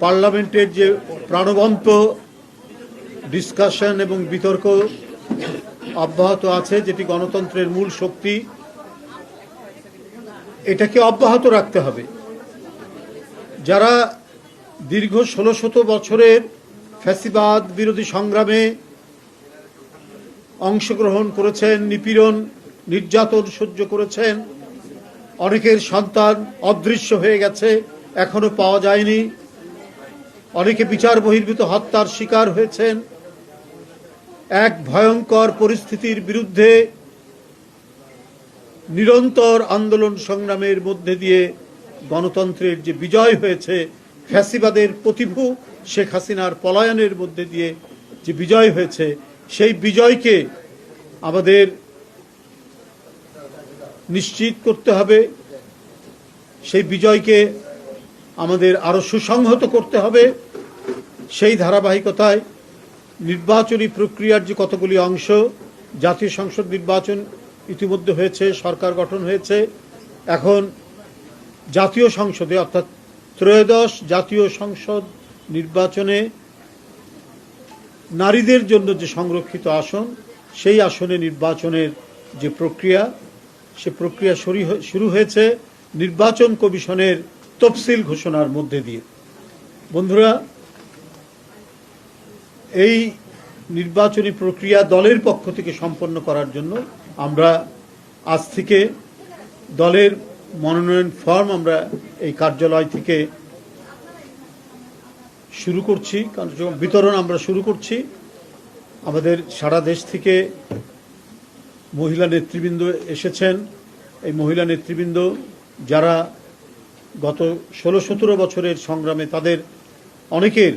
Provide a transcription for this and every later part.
পার্লামেন্টের যে প্রাণবন্ত ডিসকাশন এবং বিতর্ক অব্যাহত আছে, যেটি গণতন্ত্রের মূল শক্তি, এটাকে অব্যাহত রাখতে হবে। যারা দীর্ঘ ১৬শত বছরের ফ্যাসিবাদ বিরোধী সংগ্রামে অংশগ্রহণ করেছেন, নিপীড়ন নির্যাতন সহ্য করেছেন, অনেকের সন্তান অদৃশ্য হয়ে গেছে, এখনো পাওয়া যায়নি, অনেকে বিচার বহির্ভূত হত্যার শিকার হয়েছেন, এক ভয়ঙ্কর পরিস্থিতির বিরুদ্ধে নিরন্তর আন্দোলন সংগ্রামের মধ্যে দিয়ে গণতন্ত্রের যে বিজয় হয়েছে, ফ্যাসিবাদের প্রতিভূ শেখ হাসিনার পলায়নের মধ্যে দিয়ে যে বিজয় হয়েছে, সেই বিজয়কে আমাদের নিশ্চিত করতে হবে। সেই বিজয়কে আমাদের আরো সুসংহত করতে হবে। সেই ধারাবাহিকতায় নির্বাচনী প্রক্রিয়ার যে কতগুলি অংশ, জাতীয় সংসদ নির্বাচন ইতিমধ্যে হয়েছে, সরকার গঠন হয়েছে, এখন জাতীয় সংসদে অর্থাৎ ত্রয়োদশ জাতীয় সংসদ নির্বাচনে নারীদের জন্য যে সংরক্ষিত আসন, সেই আসনে নির্বাচনের যে প্রক্রিয়া, সে প্রক্রিয়া শুরু হয়েছে নির্বাচন কমিশনের তফসিল ঘোষণার মধ্যে দিয়ে। বন্ধুরা, এই নির্বাচনী প্রক্রিয়া দলের পক্ষ থেকে সম্পন্ন করার জন্য আমরা আজ থেকে দলের মনোনয়ন ফর্ম আমরা এই কার্যালয় থেকে শুরু করছি, বিতরণ আমরা শুরু করছি। আমাদের সারা দেশ থেকে মহিলা নেতৃবৃন্দ এসেছেন। এই মহিলা নেতৃবৃন্দ যারা গত ১৬-১৭ বছরের সংগ্রামে তাদের অনেকের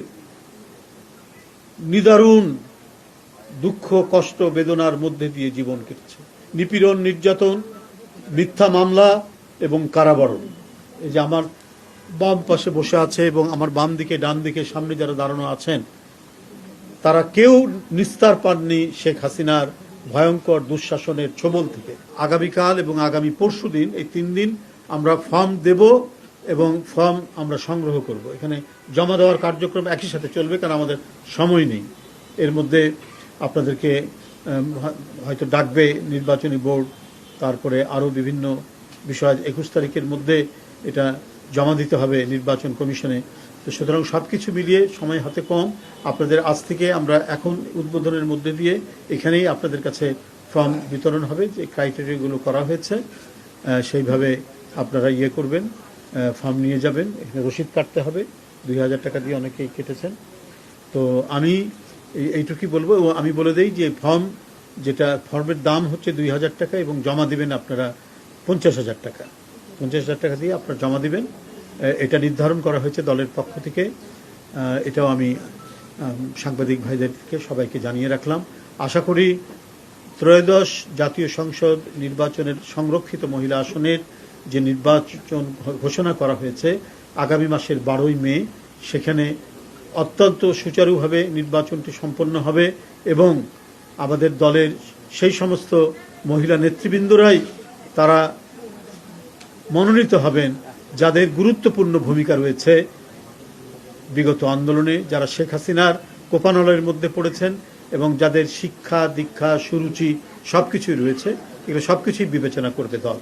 নিদারুণ দুঃখ, কষ্ট, বেদনার মধ্যে দিয়ে জীবন কেটেছে, নিপীড়ন, নির্যাতন, মিথ্যা মামলা এবং কারাবরণ। এই যে আমার বাম পাশে বসে আছে এবং আমার বাম দিকে, ডান দিকে, সামনে যারা দাঁড়ানো আছেন, তারা কেউ নিস্তার পাননি শেখ হাসিনার ভয়ঙ্কর দুঃশাসনের ছোবল থেকে। আগামীকাল এবং আগামী পরশু দিন, এই 3 দিন আমরা ফর্ম দেব এবং ফর্ম আমরা সংগ্রহ করব। এখানে জমা দেওয়ার কার্যক্রম একই সাথে চলবে, কারণ আমাদের সময় নেই। এর মধ্যে আপনাদেরকে হয়তো ডাকবে নির্বাচনী বোর্ড, তারপরে আরও বিভিন্ন বিষয়। 21 তারিখের মধ্যে এটা জমা দিতে হবে নির্বাচন কমিশনে। তো সুতরাং সব কিছু মিলিয়ে সময় হাতে কম। আপনাদের আজ থেকে আমরা এখন উদ্বোধনের মধ্যে দিয়ে এখানেই আপনাদের কাছে ফর্ম বিতরণ হবে। যে ক্রাইটেরিয়াগুলো করা হয়েছে সেইভাবে আপনারা করবেন, ফর্ম নিয়ে যাবেন। এখানে রসিদ কাটতে হবে, 2000 টাকা দিয়ে অনেকেই কেটেছেন। তো আমি এইটুকুই বলবো। আমি বলে দেই যে ফর্মের দাম হচ্ছে 2000 টাকা এবং জমা দিবেন আপনারা 50,000 টাকা। 50,000 টাকা দিয়ে আপনারা জমা দিবেন। এটা নির্ধারণ করা হয়েছে দলের পক্ষ থেকে। এটাও আমি সাংবাদিক ভাইদেরকে সবাইকে জানিয়ে রাখলাম। আশা করি ত্রয়োদশ জাতীয় সংসদ নির্বাচনের সংরক্ষিত মহিলা আসনের যে নির্বাচন ঘোষণা করা হয়েছে আগামী মাসের 12ই মে, সেখানে অত্যন্ত সুচারুভাবে নির্বাচনটি সম্পন্ন হবে এবং আমাদের দলের সেই সমস্ত মহিলা নেতৃবৃন্দরাই তারা মনোনীত হবেন যাদের গুরুত্বপূর্ণ ভূমিকা রয়েছে বিগত আন্দোলনে, যারা শেখ হাসিনার কোপানলের মধ্যে পড়েছেন এবং যাদের শিক্ষা, দীক্ষা, সুরুচি সবকিছুই রয়েছে। এগুলো সবকিছুই বিবেচনা করবে দল।